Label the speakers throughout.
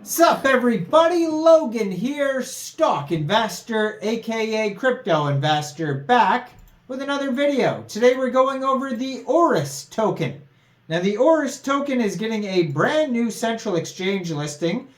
Speaker 1: Sup everybody, Logan here, stock investor aka crypto investor, back with another video. Today we're going over the Oris token. Now the Oris token is getting a brand new central exchange listing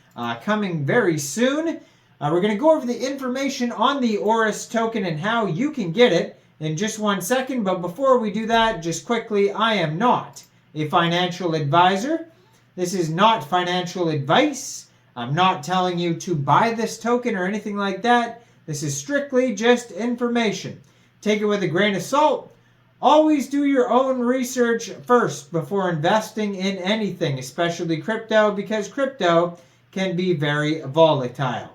Speaker 1: coming very soon. We're going to go over the information on the Oris token and how you can get it in just 1 second. But before we do that, just quickly, I am not a financial advisor. This is not financial advice. I'm not telling you to buy this token or anything like that. This is strictly just information. Take it with a grain of salt. Always do your own research first before investing in anything, especially crypto, because crypto can be very volatile.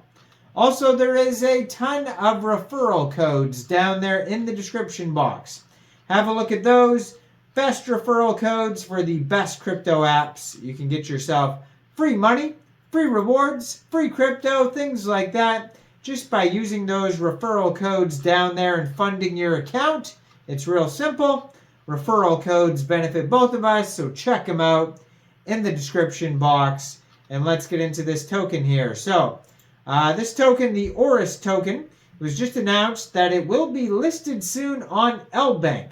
Speaker 1: Also, there is a ton of referral codes down there in the description box. Have a look at those. Best referral codes for the best crypto apps. You can get yourself free money, free rewards, free crypto, things like that, just by using those referral codes down there and funding your account. It's real simple. Referral codes benefit both of us, so check them out in the description box. And let's get into this token here. So, this token, the Oris token, was just announced that it will be listed soon on Lbank.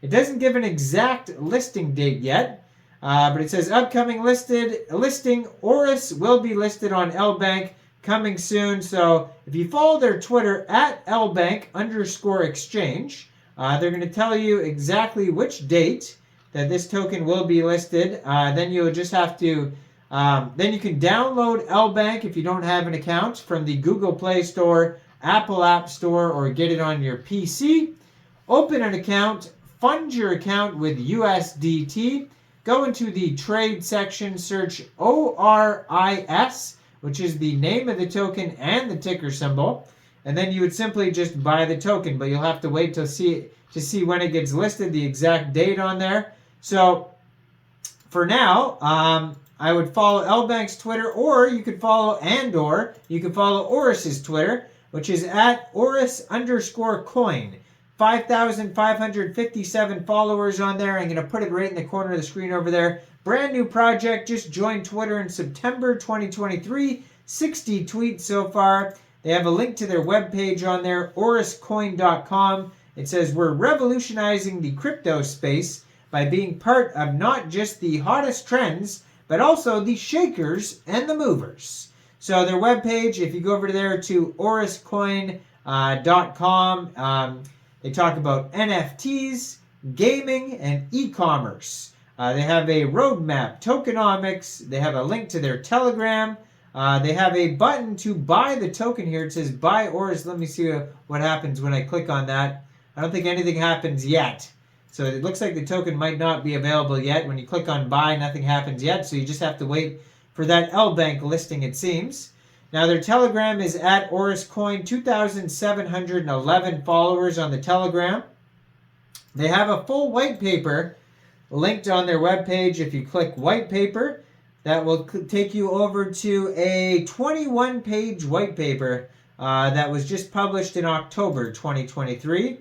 Speaker 1: It doesn't give an exact listing date yet. But it says upcoming listing, Oris will be listed on Lbank coming soon. So if you follow their Twitter at Lbank_exchange, they're going to tell you exactly which date that this token will be listed. Then you'll just have to, then you can download Lbank if you don't have an account from the Google Play Store, Apple App Store, or get it on your PC. Open an account, fund your account with USDT. Go into the trade section, search ORIS, which is the name of the token and the ticker symbol, and then you would simply just buy the token, but you'll have to wait to see when it gets listed, the exact date on there. So for now, I would follow Lbank's Twitter, or you could follow Oris's Twitter, which is at Oris_coin. 5,557 followers on there. I'm going to put it right in the corner of the screen over there. Brand new project. Just joined Twitter in September 2023. 60 tweets so far. They have a link to their webpage on there, oriscoin.com. It says, we're revolutionizing the crypto space by being part of not just the hottest trends, but also the shakers and the movers. So their webpage, if you go over there to oriscoin.com, they talk about NFTs, gaming, and e-commerce. They have a roadmap, tokenomics. They have a link to their Telegram. They have a button to buy the token here. It says buy Oris. Let me see what happens when I click on that. I don't think anything happens yet. So it looks like the token might not be available yet. When you click on buy, nothing happens yet. So you just have to wait for that Lbank listing, it seems. Now, their Telegram is at OrisCoin, 2,711 followers on the Telegram. They have a full white paper linked on their webpage. If you click white paper, that will take you over to a 21-page white paper that was just published in October 2023.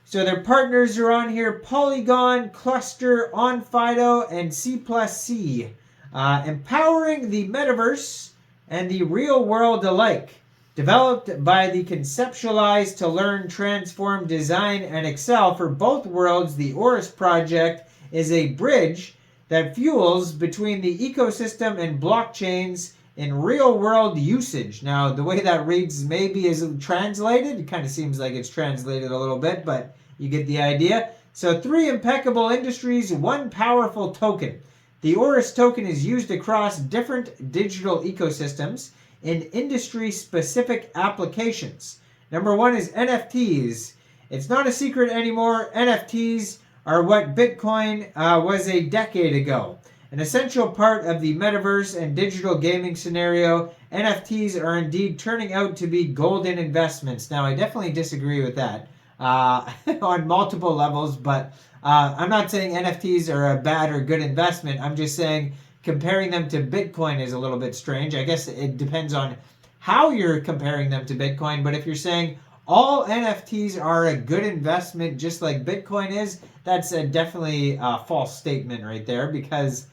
Speaker 1: So their partners are on here: Polygon, Cluster, OnFido, and C+C. Empowering the metaverse and the real world alike. Developed by the Conceptualize to Learn, Transform, Design, and Excel for both worlds, the Oris project is a bridge that fuels between the ecosystem and blockchains in real world usage. Now, the way that reads maybe is translated. It kind of seems like it's translated a little bit, but you get the idea. So 3 impeccable industries, 1 powerful token. The Oris token is used across different digital ecosystems in industry-specific applications. Number 1 is NFTs. It's not a secret anymore. NFTs are what Bitcoin was a decade ago. An essential part of the metaverse and digital gaming scenario, NFTs are indeed turning out to be golden investments. Now, I definitely disagree with that on multiple levels, but I'm not saying NFTs are a bad or good investment. I'm just saying comparing them to Bitcoin is a little bit strange. I guess it depends on how you're comparing them to Bitcoin. But if you're saying all NFTs are a good investment just like Bitcoin is, that's definitely a false statement right there, because,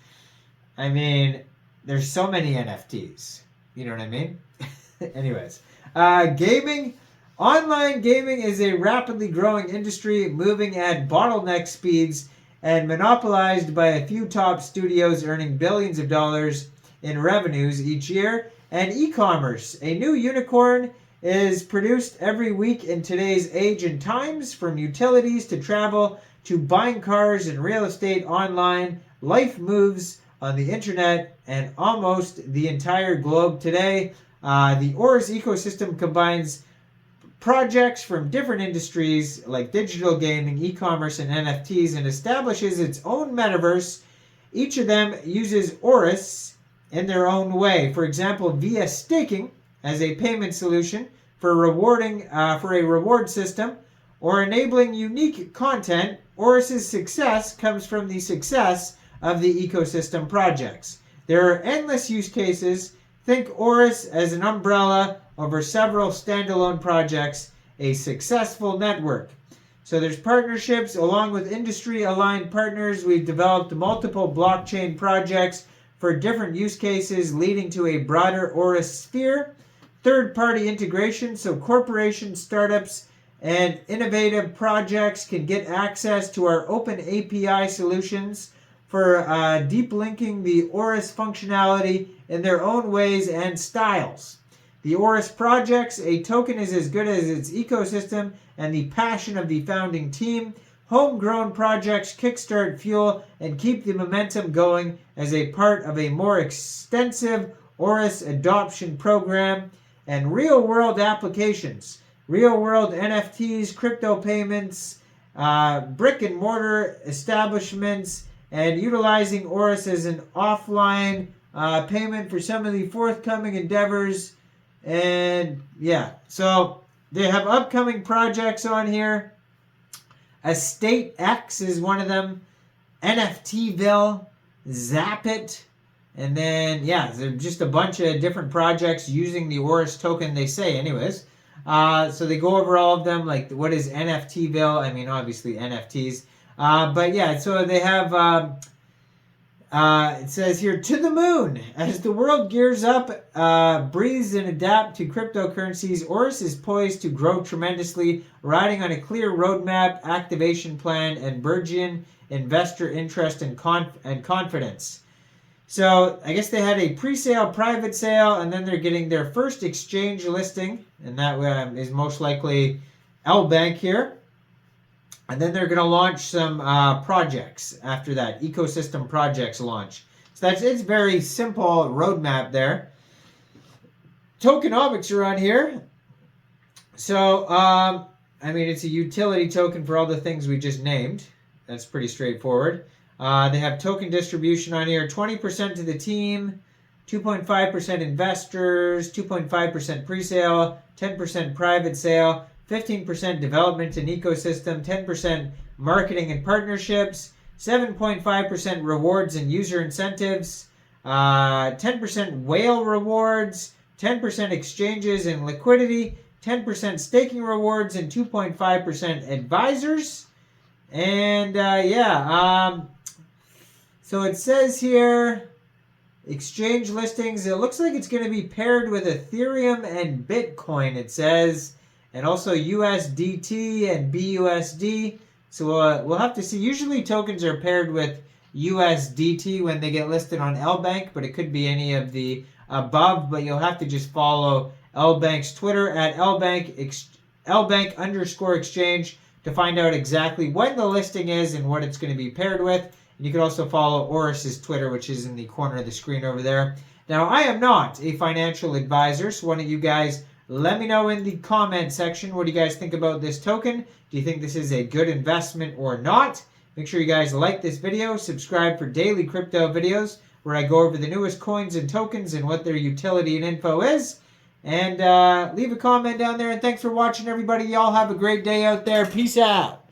Speaker 1: I mean, there's so many NFTs. You know what I mean? Anyways, gaming. Online gaming is a rapidly growing industry moving at bottleneck speeds and monopolized by a few top studios earning billions of dollars in revenues each year. And e-commerce, a new unicorn, is produced every week in today's age and times. From utilities to travel to buying cars and real estate online, life moves on the internet and almost the entire globe today. The Oris ecosystem combines projects from different industries like digital gaming, e-commerce, and NFTs and establishes its own metaverse. Each of them uses Oris in their own way. For example, via staking as a payment solution for for a reward system or enabling unique content. Oris's success comes from the success of the ecosystem projects. There are endless use cases. Think Oris as an umbrella over several standalone projects, a successful network. So there's partnerships along with industry-aligned partners. We've developed multiple blockchain projects for different use cases, leading to a broader Oris sphere. Third-party integration, so corporations, startups, and innovative projects can get access to our open API solutions for deep linking the Oris functionality in their own ways and styles. The Oris projects, a token is as good as its ecosystem and the passion of the founding team. Homegrown projects kickstart, fuel, and keep the momentum going as a part of a more extensive Oris adoption program. And real-world applications, real-world NFTs, crypto payments, brick-and-mortar establishments, and utilizing Oris as an offline payment for some of the forthcoming endeavors. And yeah, so they have upcoming projects on here. EstateX is one of them. NFTville, Zapit, and then yeah, there's just a bunch of different projects using the Oris token. They say, anyways. So they go over all of them, like what is NFTville? I mean, obviously NFTs. But yeah, so they have. It says here, to the moon. As the world gears up, breathes and adapt to cryptocurrencies, Oris is poised to grow tremendously, riding on a clear roadmap, activation plan, and burgeoning investor interest and confidence. So I guess they had a pre-sale, private sale, and then they're getting their first exchange listing, and that is most likely Lbank here. And then they're going to launch some projects after that, ecosystem projects launch. So it's very simple roadmap there. Tokenomics are on here. So, I mean, it's a utility token for all the things we just named. That's pretty straightforward. They have token distribution on here. 20% to the team, 2.5% investors, 2.5% pre-sale, 10% private sale, 15% development and ecosystem, 10% marketing and partnerships, 7.5% rewards and user incentives, 10% whale rewards, 10% exchanges and liquidity, 10% staking rewards, and 2.5% advisors. And so it says here, exchange listings. It looks like it's going to be paired with Ethereum and Bitcoin, it says. And also USDT and BUSD. So we'll have to see. Usually tokens are paired with USDT when they get listed on Lbank, but it could be any of the above. But you'll have to just follow Lbank's Twitter at Lbank_exchange to find out exactly when the listing is and what it's going to be paired with. And you can also follow Oris's Twitter, which is in the corner of the screen over there. Now, I am not a financial advisor, so why don't you guys let me know in the comment section, what do you guys think about this token? Do you think this is a good investment or not? Make sure you guys like this video, subscribe for daily crypto videos where I go over the newest coins and tokens and what their utility and info is. And leave a comment down there. And thanks for watching, everybody. Y'all have a great day out there. Peace out.